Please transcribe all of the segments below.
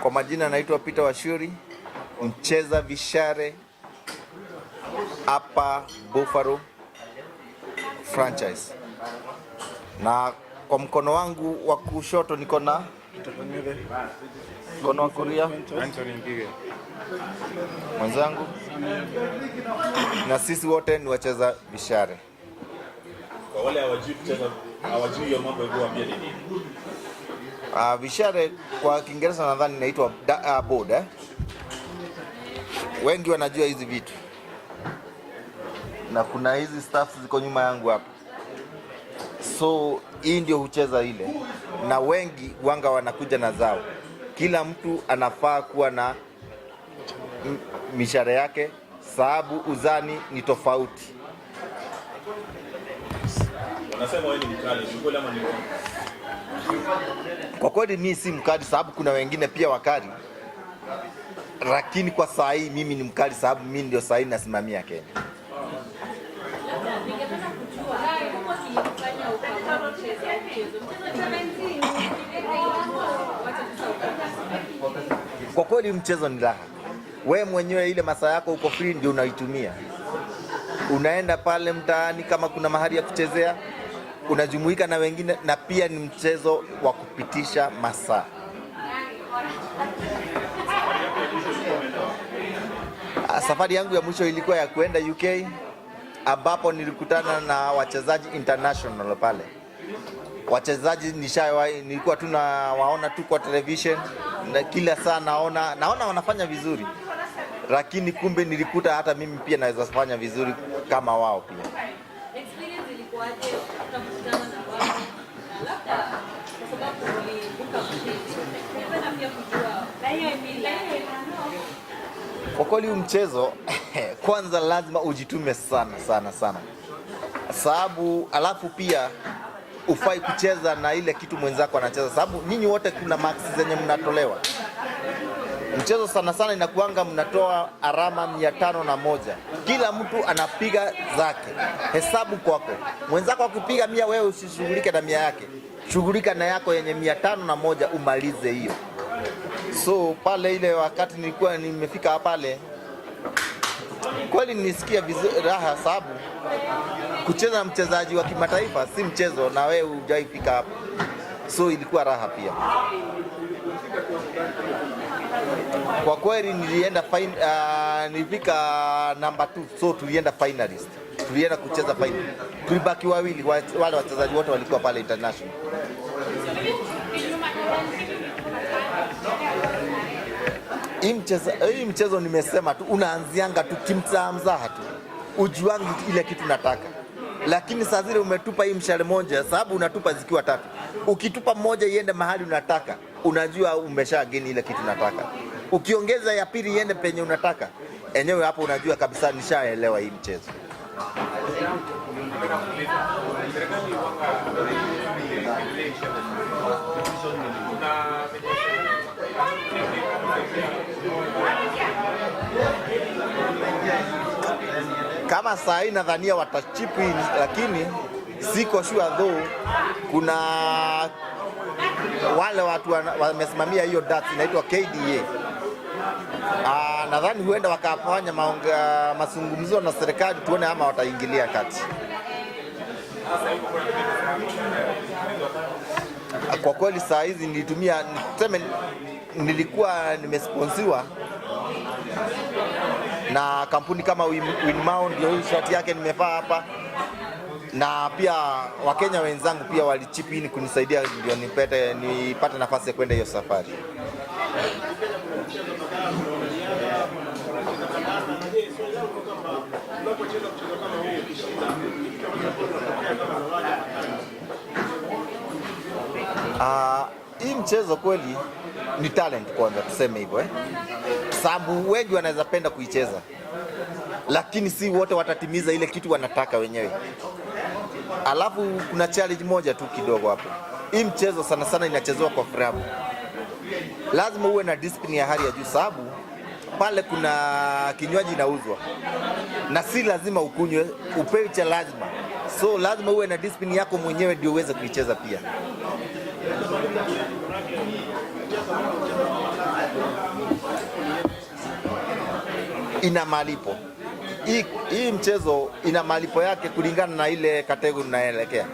Kwa majina naitwa Wachiuri, mcheza vishare hapa Buffalo franchise. Na kwa mkono wangu wa kushoto niko na mkono wa kulia mwenzangu, na sisi wote ni wacheza vishare. Kwa wale hawajui hiyo mambo hivyo waambie nini? Vishare kwa Kiingereza nadhani inaitwa board. Wengi wanajua hizi vitu. Na kuna hizi staffs ziko nyuma yangu hapa. So hii ndio hucheza ile. Na wengi wanga wanakuja na zao. Kila mtu anafaa kuwa na mishare yake, sababu uzani ni tofauti. Wanasema wewe ni mkali, ni kweli ama ni uongo? Kwa kweli mimi si mkali, sababu kuna wengine pia wakali. Lakini kwa saa hii mimi ni mkali, sababu mimi ndio saa hii nasimamia Kenya. Kwa kweli mchezo ni raha. Wewe mwenyewe ile masaa yako uko free ndio unaitumia. Unaenda pale mtaani kama kuna mahali ya kuchezea, unajumuika na wengine, na pia ni mchezo wa kupitisha masaa. Safari yangu ya mwisho ilikuwa ya kuenda UK, ambapo nilikutana na wachezaji international pale. Wachezaji nilikuwa tunawaona tu kwa television, na kila saa naona wanafanya vizuri. Lakini kumbe nilikuta hata mimi pia naweza kufanya vizuri kama wao pia. Experience ilikuwaje kukutana na wao? Labda kwa sababu ulibuka mchezo. Ningependa pia kujua kwa kweli mchezo kwanza lazima ujitume sana. Sababu alafu pia ufai kucheza na ile kitu mwenzako anacheza, sababu nyinyi wote kuna marks zenye mnatolewa. Mchezo sana inakuanga mnatoa alama 501. Kila mtu anapiga zake. Hesabu kwako. Mwenzako akipiga 100, wewe usishughulike na 100 yake. Shughulika na yako yenye 501 umalize hiyo. So pale ile wakati nilikuwa nimefika pale, kweli nilisikia raha, sababu kucheza na mchezaji wa kimataifa si mchezo, na wewe hujaifika hapo. So ilikuwa raha pia. Kwa kweli nilifika number 2, so tulienda finalist. Tulienda kucheza final. Tulibaki wawili, wale wachezaji wote walikuwa pale international. Hii mchezo nimesema tu unaanzianga tu kimzaha tu. Ujuangi ile kitu nataka. Lakini saa zile umetupa hii mshale moja, sababu unatupa zikiwa 3. Ukitupa moja iende mahali unataka, unajua umeshageni ile kitu nataka. Ukiongeza ya pili iende penye unataka, enyewe hapo unajua kabisa nishaelewa hii mchezo. Kama saa hii nadhania watachipu, lakini siko sure though. Kuna wale watu wamesimamia hiyo darts inaitwa KDA. Nadhani huenda wakafanya mazungumzo na serikali, tuone ama wataingilia kati. Kwa kweli saa hizi nilikuwa nimesponsiwa na kampuni kama Winmount, ndio hii shati yake nimevaa hapa, na pia Wakenya wenzangu pia walichip in kunisaidia ndio nipate nafasi ya kwenda hiyo safari. Hii mchezo kweli ni talent kwanza, tuseme hivyo sababu wengi wanaweza penda kuicheza, lakini si wote watatimiza ile kitu wanataka wenyewe. Alafu kuna challenge moja tu kidogo hapo. Hii mchezo sana inachezwa kwa furaha. Lazima uwe na discipline ya hali ya juu, sababu pale kuna kinywaji inauzwa. Na si lazima ukunywe, upewe cha lazima. So lazima uwe na discipline yako mwenyewe ndio uweze kuicheza pia. ina malipo. Hii mchezo ina malipo yake kulingana na ile kategori unaelekea.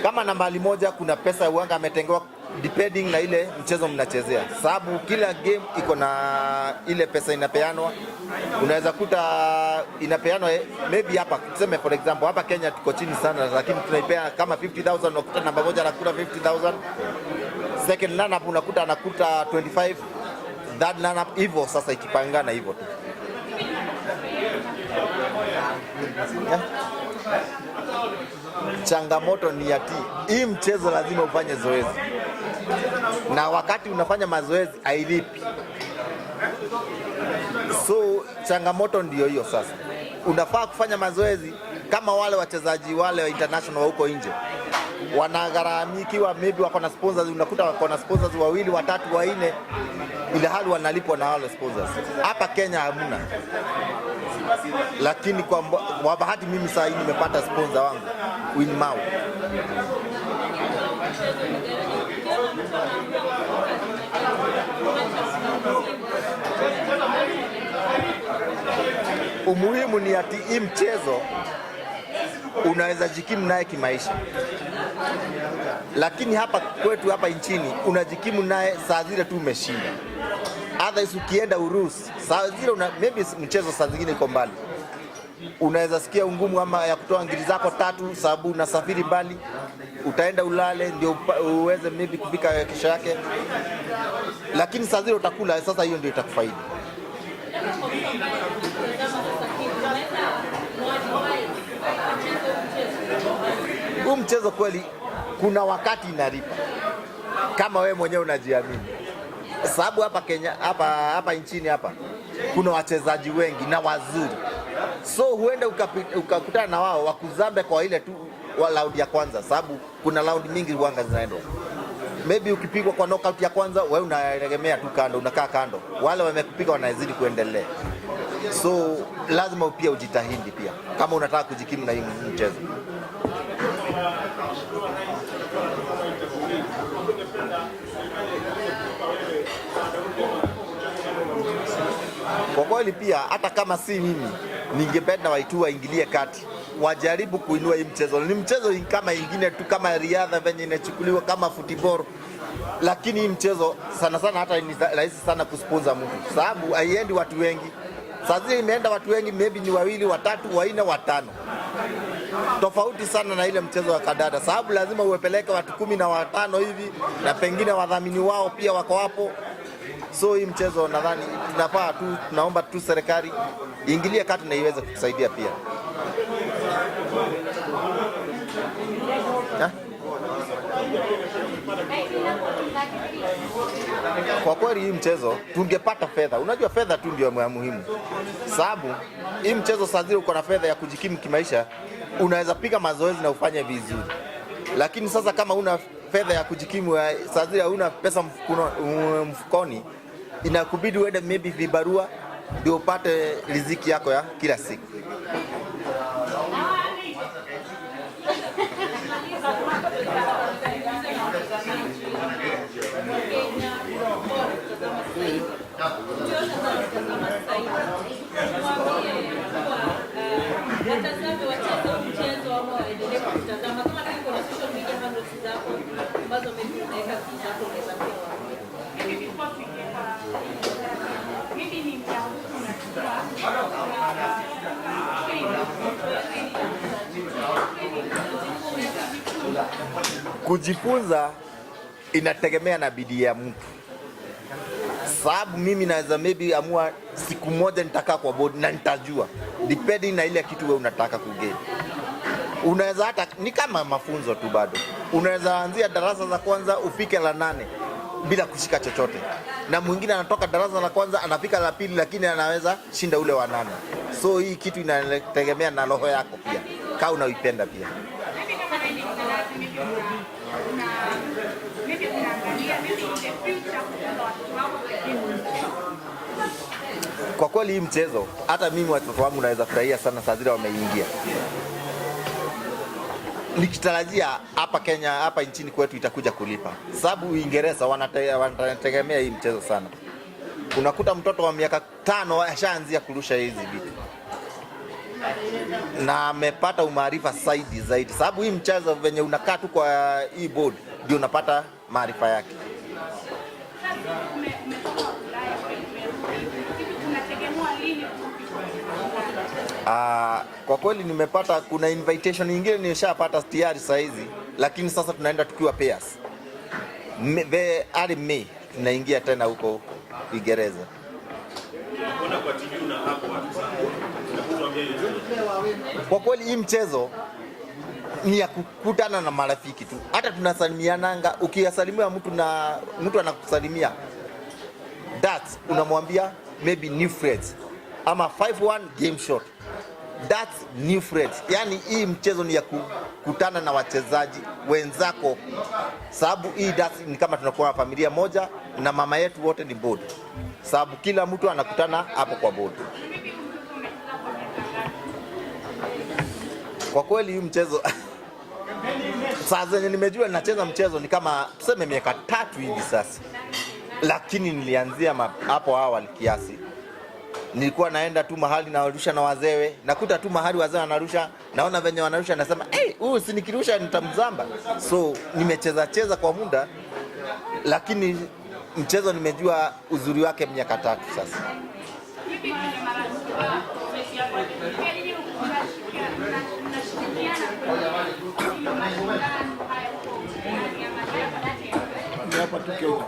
Kama nambari moja kuna pesa uanga ametengewa depending na ile mchezo mnachezea. Sababu kila game iko na ile pesa inapeanwa. Unaweza kuta inapeanwa maybe hapa tuseme for example hapa Kenya tuko chini sana, lakini tunaipea kama 50,000, unakuta namba moja anakuta 50,000. Second run up unakuta anakuta 25. Third run up hivyo sasa ikipangana hivyo tu. Changamoto ni ati hii mchezo lazima ufanye zoezi, na wakati unafanya mazoezi hailipi. So changamoto ndio hiyo sasa. Unafaa kufanya mazoezi kama wale wachezaji wale wa international huko nje wanagharamikiwa, maybe wako na sponsors, unakuta wako na sponsors 2, 3, 4, ile hali wanalipwa na wale sponsors. Hapa Kenya hamuna. Lakini kwa bahati mimi sasa hivi nimepata sponsor wangu Winmau. Umuhimu ni ati hii mchezo unaweza jikimu naye kimaisha, lakini hapa kwetu hapa nchini unajikimu naye saa zile tu umeshinda. Otherwise ukienda Urusi saa zile maybe mchezo saa zingine iko mbali, unaweza sikia ungumu ama ya kutoa ngiri zako 3 sababu unasafiri mbali, utaenda ulale ndio uweze maybe kupika kesho yake, lakini saa zile utakula. Sasa hiyo ndio itakufaidi. Huu mchezo kweli kuna wakati inalipa kama wewe mwenyewe unajiamini, sababu hapa Kenya hapa nchini hapa kuna wachezaji wengi na wazuri, so huenda ukakutana na wao wakuzambe kwa ile tu round ya kwanza, sababu kuna round mingi huanga zinaenda. Maybe ukipigwa kwa knockout ya kwanza wewe unaegemea tu kando, unakaa kando, wale wamekupiga wanazidi kuendelea. So lazima pia ujitahidi pia kama unataka kujikimu na hii mchezo. Kwa kweli pia hata kama si mimi, ningependa waitu waingilie kati, wajaribu kuinua hii mchezo. Ni mchezo kama ingine tu, kama riadha venye inachukuliwa kama football, lakini hii mchezo sana sana hata ni rahisi sana kusponsor mtu, sababu haiendi watu wengi. Sasa imeenda watu wengi maybe ni 2, 3, 4, 5. Tofauti sana na ile mchezo wa kadada, sababu lazima uwepeleke watu 15 hivi, na pengine wadhamini wao pia wako hapo. So hii mchezo nadhani tunafaa tu, tunaomba tu serikali iingilie kati na iweze kusaidia pia. Kwa kweli hii mchezo tungepata fedha. Unajua fedha tu ndio muhimu, sababu hii mchezo saa zile uko na fedha ya kujikimu kimaisha, unaweza piga mazoezi na ufanye vizuri. Lakini sasa kama una fedha ya kujikimu, saa zile una pesa mfukoni, inakubidi uende maybe vibarua ndio upate riziki yako ya kila siku. Watazame wacheza mchezo ama waendelee kutazama, kama kuna social media handles zako ambazo unaweka zako unaweza pewa. Kujifunza inategemea na bidii ya mtu, sababu mimi naweza maybe amua siku moja nitakaa kwa board na nitajua, depending na ile kitu wewe unataka kugeni. Unaweza hata ni kama mafunzo tu, bado unaweza anzia darasa la kwanza ufike la 8 bila kushika chochote, na mwingine anatoka darasa la kwanza anafika la 2 lakini anaweza shinda ule wa 8. So hii kitu inategemea na roho yako pia, kama unaipenda pia. Kwa kweli hii mchezo hata mimi watoto wangu naweza furahia sana saa zile wameingia, nikitarajia hapa Kenya, hapa nchini kwetu itakuja kulipa, sababu Uingereza wanategemea hii mchezo sana. unakuta mtoto wa miaka 5 ashaanzia kurusha hizi vitu na amepata umaarifa zaidi, sababu hii mchezo venye unakaa tu kwa hii board ndio unapata maarifa yake. Kwa kweli nimepata, kuna invitation nyingine nimeshapata tayari saa hizi, lakini sasa tunaenda tukiwa pairs. May tunaingia tena huko Uingereza. Kwa kweli hii mchezo ni ya kukutana na marafiki tu, hata tunasalimiananga. Ukisalimia mtu na mtu anakusalimia darts, unamwambia maybe new friends ama 5-1 game shot. That's new friends. Yani hii mchezo ni ya kukutana na wachezaji wenzako, sababu hii darts ni kama tunakuwa na familia moja na mama yetu wote ni board, sababu kila mtu anakutana hapo kwa board. Kwa kweli hii mchezo saa zenye nimejua nacheza mchezo ni kama tuseme miaka 3 hivi sasa, lakini nilianzia hapo awali kiasi. Nilikuwa naenda tu mahali narusha na wazewe, nakuta tu mahali wazee wanarusha, naona venye wanarusha, nasema huyu si nikirusha nitamzamba. So nimecheza kwa muda, lakini mchezo nimejua uzuri wake miaka 3 sasa. Hapa tu Kenya.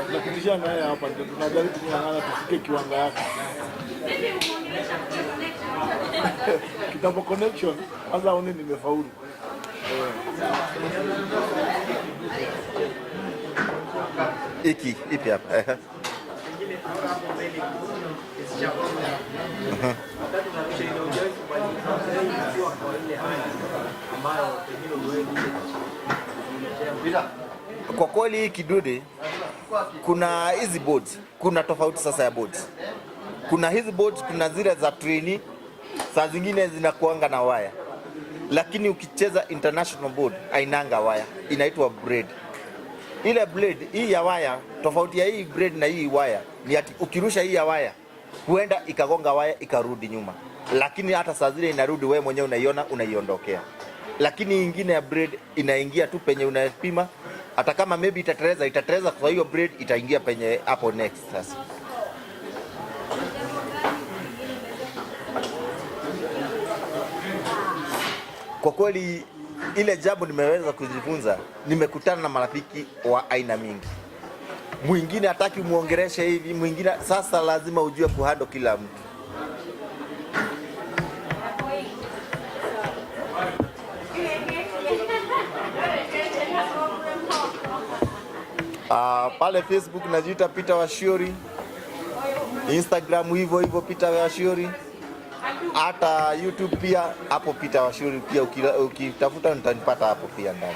Tunakutishana naye hapa, tunajaribu kung'ang'ana tufike kiwango yake. Kitambo connection, kwanza one nimefaulu. Ipi hapa. Kwa kweli hii kidude, kuna hizi boards, kuna tofauti sasa ya boards. Kuna hizi boards, kuna zile za trainee, saa zingine zinakuanga na waya, lakini ukicheza international board hainanga waya, inaitwa blade. Ile blade hii ya waya, tofauti ya hii blade na hii waya ni ati ukirusha hii ya waya huenda ikagonga waya ikarudi nyuma, lakini hata saa zile inarudi wewe mwenyewe unaiona, unaiondokea. Lakini ingine ya blade inaingia tu penye unapima, hata kama maybe itatereza kwa hiyo blade itaingia penye hapo next sasa. Kwa kweli ile jambo nimeweza kujifunza, nimekutana na marafiki wa aina mingi. Mwingine hataki muongereshe hivi, mwingine sasa lazima ujue kuhandle kila mtu. Pale Facebook najiita Peter Wachiuri, Instagram hivyo Peter Wachiuri, hata YouTube pia hapo Peter Wachiuri pia, ukitafuta utanipata hapo pia ndani.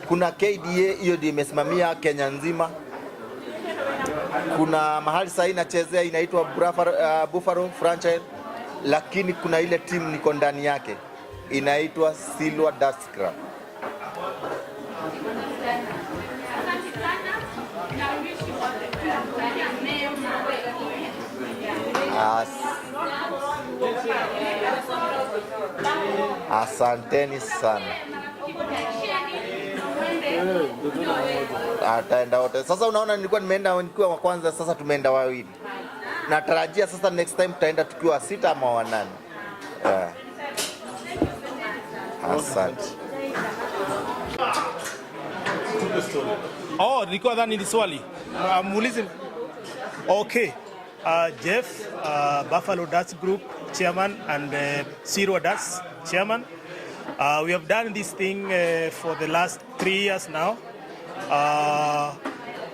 Kuna KDA, hiyo ndio imesimamia Kenya nzima. Kuna mahali sasa inachezea inaitwa Buffalo franchise, lakini kuna ile team niko ndani yake inaitwa SIRWA DARTS Club. Asanteni sana. Ataenda wote. Sasa unaona nilikuwa nimeenda nikiwa wa kwanza, sasa tumeenda wawili. Natarajia sasa next time tutaenda tukiwa 6 ama 8. Asante. Nilikuwa dhani ni swali. Muulize. Okay. Jeff, Buffalo Darts Group chairman and SIRWA Darts chairman. We have done this thing for the last 3 years now.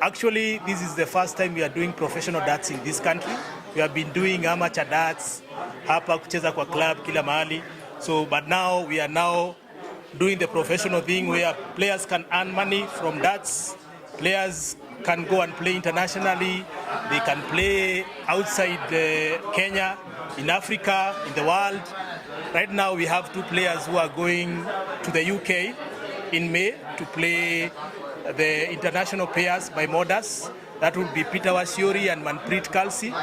Actually, this is the first time we are doing professional darts in this country. We have been doing amateur darts hapa kucheza kwa club kila mahali. So, but now we are now doing the professional thing where players can earn money from darts. Players can go and play internationally. They can play outside Kenya, in Africa, in the world. Right now we have 2 players who are going to the UK in May to play the international pairs by Modas. That will be Peter Wachiuri and Manpreet Kalsi.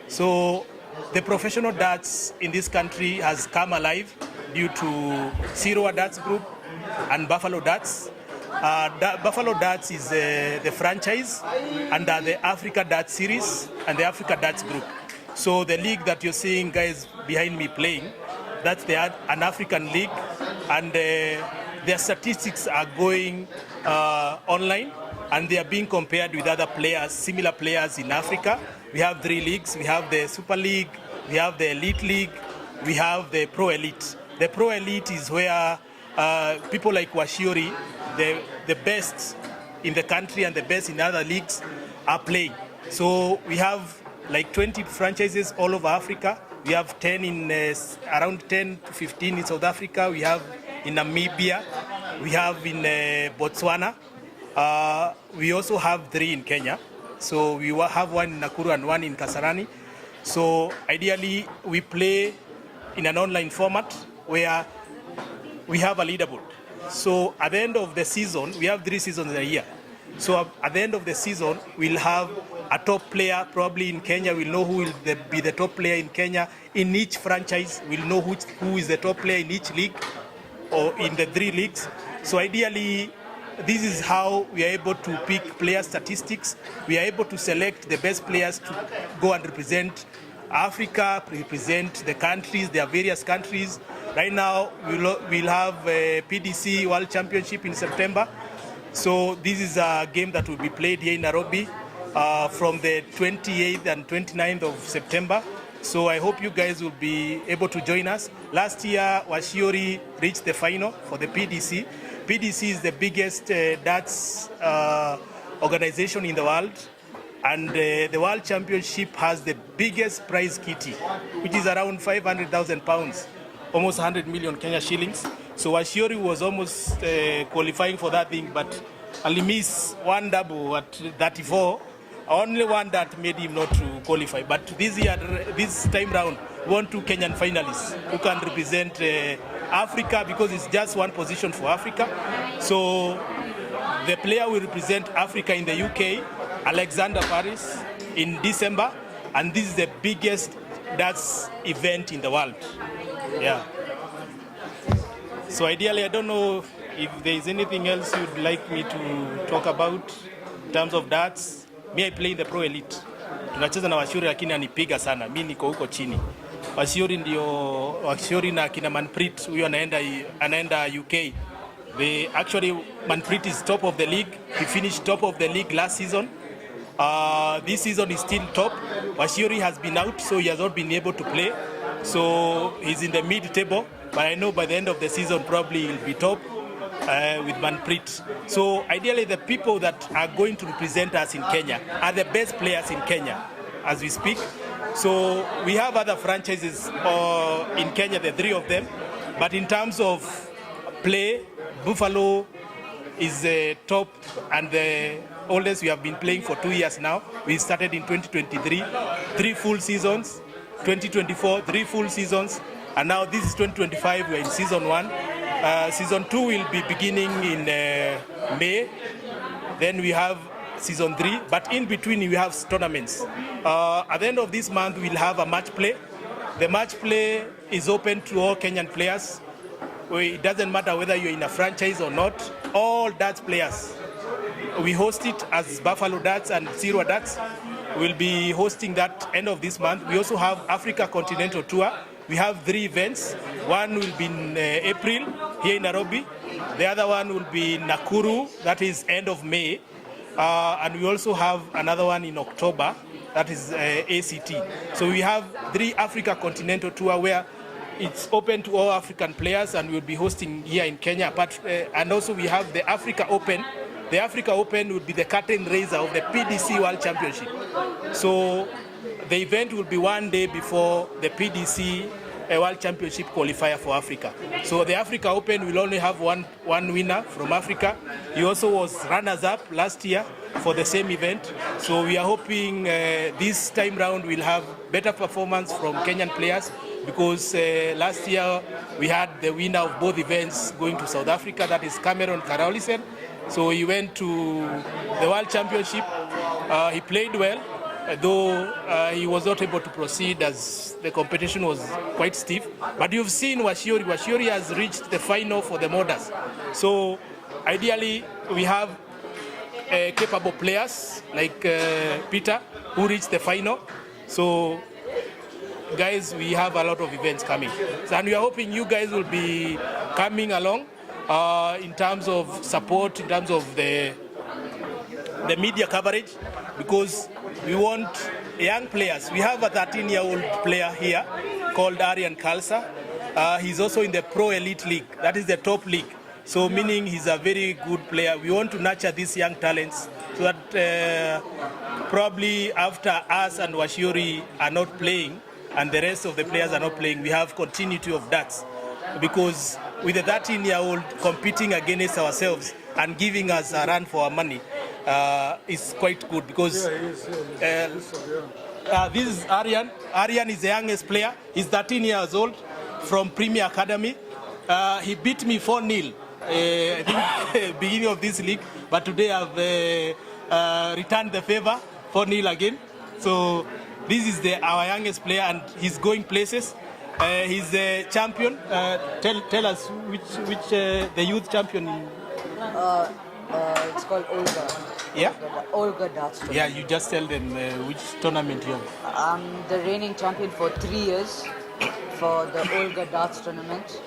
So the professional darts in this country has come alive due to SIRWA Darts Group and Buffalo Darts. Buffalo Darts is the franchise under the Africa Darts Series and the Africa Darts Group. So the league that you're seeing guys behind me playing, that's an African league, and their statistics are going online, and they are being compared with other players, similar players in Africa. We have 3 leagues. We have the Super League, we have the Elite League, we have the Pro Elite. The Pro Elite is where people like Wachiuri, the best in the country and the best in other leagues, are playing. So we have like 20 franchises all over Africa. We have 10 in around 10 to 15 in South Africa. We have in Namibia. We have in Botswana. We also have 3 in Kenya. So we have 1 in Nakuru and 1 in Kasarani. So ideally, we play in an online format where we have a leaderboard. So at the end of the season, we have 3 seasons a year. So at the end of the season, we'll have a top player, probably in Kenya. We'll know who will be the top player in Kenya. In each franchise, we'll know who is the top player in each league or in the 3 leagues. So ideally, this is how we are able to pick player statistics. We are able to select the best players to go and represent Africa, represent the countries, their various countries. Right now, we'll have a PDC World Championship in September. So this is a game that will be played here in Nairobi from the 28th and 29th of September. So I hope you guys will be able to join us. Last year, Wachiuri reached the final for the PDC. PDC is the biggest darts organization in the world. And the World Championship has the biggest prize kitty, which is around 500,000 pounds, almost 100 million Kenya shillings. So Wachiuri was almost qualifying for that thing, but only missed 1 double at 34. Only one that made him not to qualify. But this time round, we want 2 Kenyan finalists who can represent Africa, because it's just 1 position for Africa. So the player will represent Africa in the UK, Alexander Paris, in December, and this is the biggest darts event in the world. Yeah. So ideally, I don't know if there is anything else you'd like me to talk about in terms of darts. Me, I play in the Pro Elite. Tunacheza na Wachiuri lakini anipiga sana. Mimi niko huko chini. Wachiuri na kina Manpreet, huyo anaenda UK. Actually, Manpreet is top of the league. He finished top of the league last season. This season is still top. Wachiuri has been out, so he has not been able to play. So he's in the mid-table, but I know by the end of the season probably he'll be top with Manpreet. So ideally, the people that are going to represent us in Kenya are the best players in Kenya as we speak. So we have other franchises in Kenya, the 3 of them, but in terms of play, Buffalo is top and the oldest. We have been playing for 2 years now. We started in 2023, 3 full seasons, 2024, 3 full seasons, and now this is 2025. We're in season 1. Season 2 will be beginning in May. Then we have season 3, but in between we have tournaments. At the end of this month, we'll have a match play. The match play is open to all Kenyan players. It doesn't matter whether you're in a franchise or not. All darts players. We host it as Buffalo Darts and SIRWA Darts. We'll be hosting that end of this month. We also have Africa Continental Tour. We have 3 events. One will be in April here in Nairobi. The other one will be in Nakuru, that is end of May. And we also have another one in October, that is ACT. So we have 3 Africa Continental Tour where it's open to all African players, and we'll be hosting here in Kenya. And also we have the Africa Open. The Africa Open will be the curtain raiser of the PDC World Championship. So the event will be 1 day before the PDC World Championship qualifier for Africa. So the Africa Open will only have one winner from Africa. He also was runners-up last year for the same event. So we are hoping this time round we'll have better performance from Kenyan players, because last year we had the winner of both events going to South Africa, that is Cameron Karolisen, So he went to the World Championship. He played well, though he was not able to proceed as the competition was quite stiff. But you've seen Wachiuri. Wachiuri has reached the final for the Modas. So ideally, we have capable players like Peter, who reached the final. So guys, we have a lot of events coming. So, and we are hoping you guys will be coming along in terms of support, in terms of the media coverage, because we want young players. We have a 13-year-old player here called Aryan Khalsa. He's also in the Pro Elite League. That is the top league. So meaning he's a very good player. We want to nurture these young talents so that probably after us and Wachiuri are not playing and the rest of the players are not playing, we have continuity of darts. Because with a 13-year-old competing against ourselves and giving us a run for our money is quite good. Because this is Aryan. Aryan is the youngest player. He's 13 years old from Premier Academy. He beat me 4-0. I think beginning of this league, but today I've returned the favor 4-0 again. So this is our youngest player, and he's going places. He's a champion. Tell us which the youth champion. It's called Olga. Yeah. Olga Darts. Yeah, you just tell them which tournament you have. I'm the reigning champion for 3 years for the Olga Darts tournament.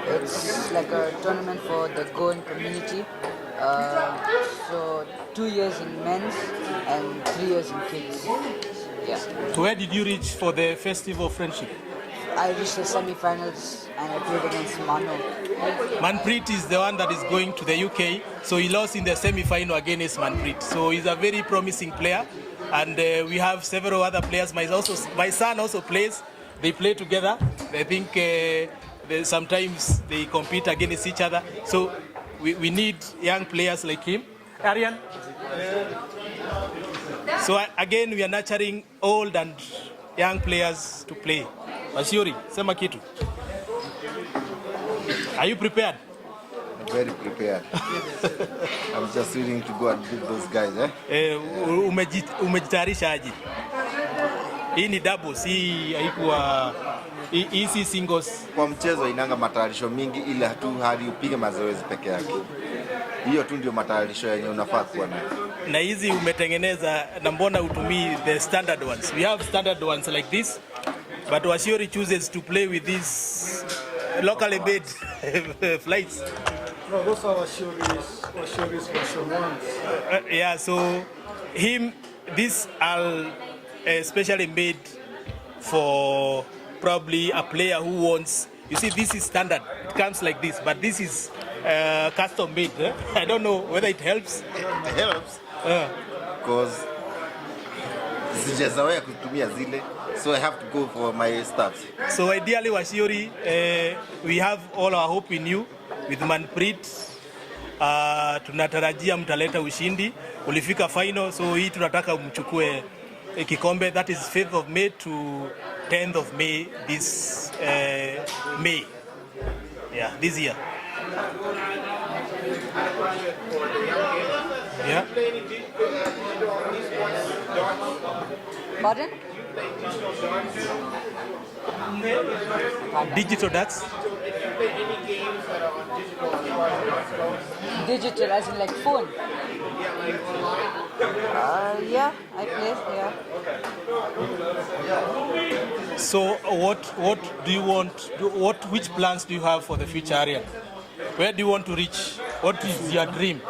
It's like a tournament for the Goan community. So 2 years in men's and 3 years in kids. Yeah. Where did you reach for the Festival of Friendship? I reached the semi-finals and I played against Mano. Manpreet is the one that is going to the UK, so he lost in the semi-final against Manpreet. So he's a very promising player, and we have several other players. My son also plays. They play together. I think sometimes they compete against each other. So we need young players like him. Aryan? So again, we are nurturing old and young players to play. Wachiuri, sema kitu. Are you prepared? I'm very prepared. I'm just willing to go and beat those guys. Umejitayarisha aje? Hii ni doubles, hii haikuwa hii si singles. Kwa mchezo inanga matayarisho mingi, ila tu hadi upige mazoezi peke yake. Hiyo tu ndio matayarisho yenye unafaa kuwa nayo. Na hizi umetengeneza, na mbona utumii the standard ones? We have standard ones like this, but Wachiuri chooses to play with these locally made flights. No, those are Wachiuri's version ones. Yeah, so these are especially made for probably a player who wants. You see, this is standard. It comes like this, but this is custom made. I don't know whether it helps. It helps. Because sijazoea kutumia zile, so I have to go for my stats. So ideally, Wachiuri, we have all our hope in you with Manpreet. Tunatarajia mtaleta ushindi. Ulifika final, so hii tunataka mchukue kikombe. That is 5th of May to 10th of May this May. Yeah, this year. Yeah. Pardon? Digital darts. Digital, as in like phone? Yeah, I play, yeah. So what do you want? Which plans do you have for the future, Aryan? Where do you want to reach? What is your dream?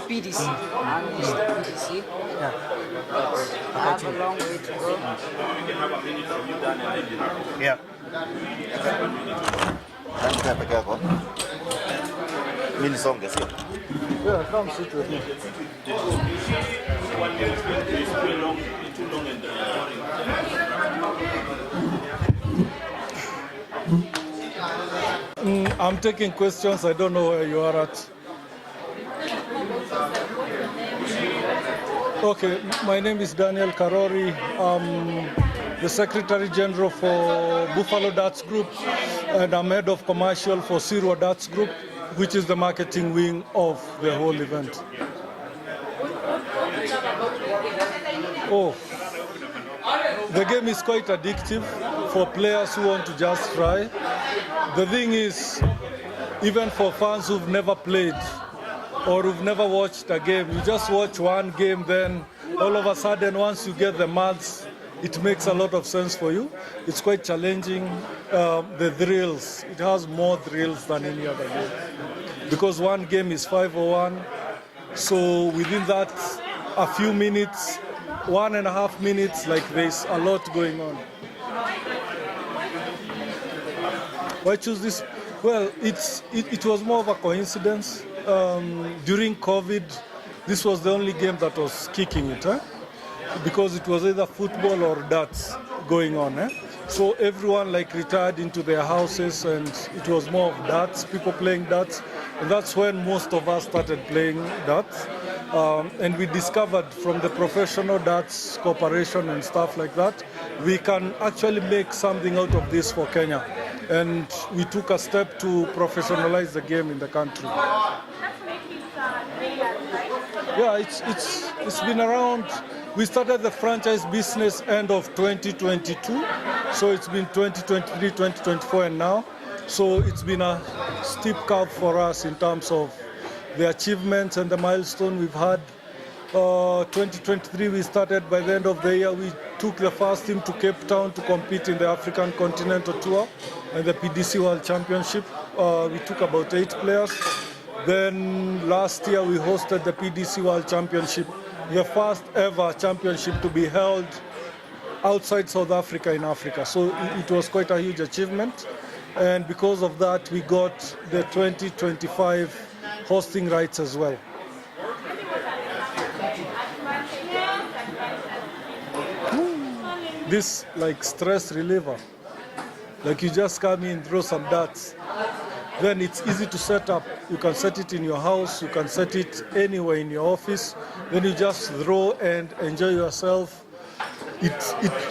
PDC. I'm used to PDC. Yeah. I have a long way to go. Yeah. Nani peke yako? Mimi nisonge sio? Yeah, come sit with me. I'm taking questions. I don't know where you are at. Okay, my name is Daniel Karori. I'm the Secretary General for Buffalo Darts Group, and I'm head of commercial for SIRWA Darts Group. which is the marketing wing of the whole event. Oh, the game is quite addictive for players who want to just try. The thing is, even for fans who've never played or who've never watched a game, you just watch one game, then all of a sudden, once you get the maths, it makes a lot of sense for you. It's quite challenging. The thrills, it has more thrills than any other game. Because one game is 501, so within that, a few minutes, 1.5 minutes, like there's a lot going on. Why choose this? Well, it was more of a coincidence. During COVID, this was the only game that was kicking it, because it was either football or darts going on. So everyone retired into their houses, and it was more of darts, people playing darts. And that's when most of us started playing darts. And we discovered from the professional darts cooperation and stuff like that, we can actually make something out of this for Kenya. And we took a step to professionalize the game in the country. Yeah, it's been around. We started the franchise business end of 2022, so it's been 2023, 2024, and now. So it's been a steep curve for us in terms of the achievements and the milestone we've had. 2023 we started. By the end of the year, we took the first team to Cape Town to compete in the African Continental Tour and the PDC World Championship. We took about 8 players. Then last year we hosted the PDC World Championship, the first ever championship to be held outside South Africa in Africa. So it was quite a huge achievement. And because of that, we got the 2025 hosting rights as well. This stress reliever. You just come in, throw some darts. Then it's easy to set up. You can set it in your house, you can set it anywhere in your office. Then you just throw and enjoy yourself. It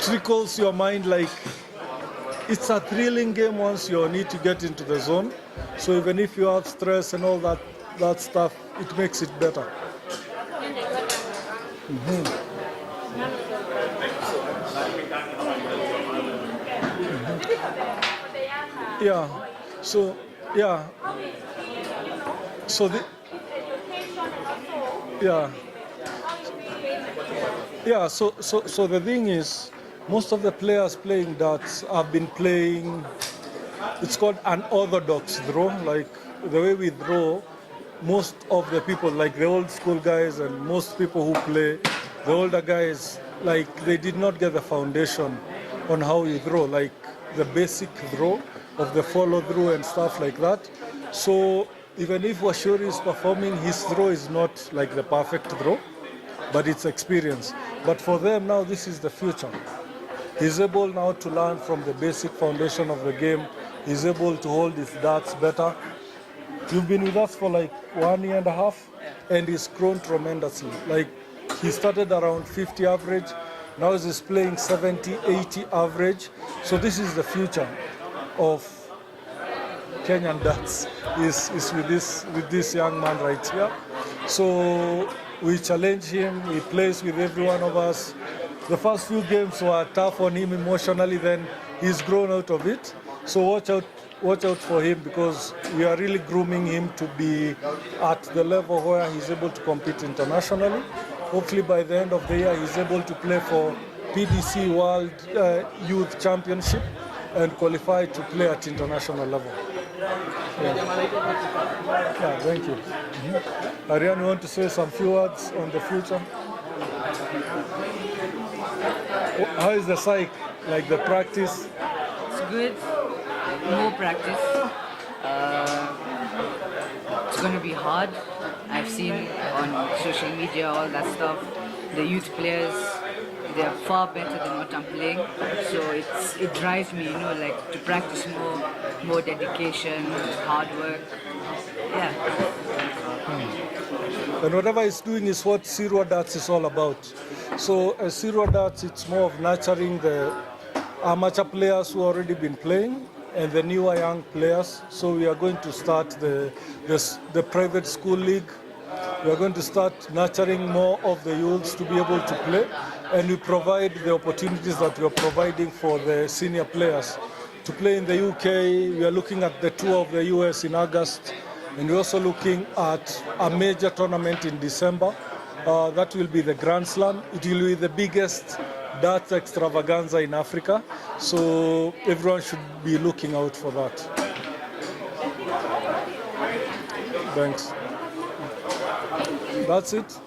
trickles your mind it's a thrilling game once you need to get into the zone. So even if you have stress and all that stuff, it makes it better. Yeah. So yeah. So the So the thing is, most of the players playing darts have been playing, it's called an orthodox draw. The way we draw, most of the people, the old school guys and most people who play, the older guys, they did not get the foundation on how you draw, the basic draw of the follow through and stuff like that. So even if Wachiuri is performing, his draw is not the perfect draw, but it's experience. But for them now, this is the future. He's able now to learn from the basic foundation of the game. He's able to hold his darts better. You've been with us for 1.5 years, and he's grown tremendously. He started around 50 average, now he's playing 70, 80 average. So this is the future of Kenyan darts, is with this young man right here. So we challenge him, he plays with every one of us. The first few games were tough on him emotionally, then he's grown out of it. So watch out for him, because we are really grooming him to be at the level where he's able to compete internationally. Hopefully by the end of the year, he's able to play for PDC World Youth Championship and qualify to play at international level. Yeah, thank you. Ariane, you want to say some few words on the future? How is the psych, the practice? It's good. More practice. It's going to be hard. I've seen on social media, all that stuff. The youth players, they're far better than what I'm playing. So it drives me, to practice more dedication, hard work. Yeah. And whatever he's doing is what SIRWA Darts is all about. So SIRWA Darts, it's more of nurturing the amateur players who already been playing and the newer young players. So we are going to start the private school league. We are going to start nurturing more of the youths to be able to play, and we provide the opportunities that we are providing for the senior players to play in the UK. We are looking at the tour of the US in August, and we're also looking at a major tournament in December. That will be the Grand Slam. It will be the biggest darts extravaganza in Africa, so everyone should be looking out for that. Thanks. That's it.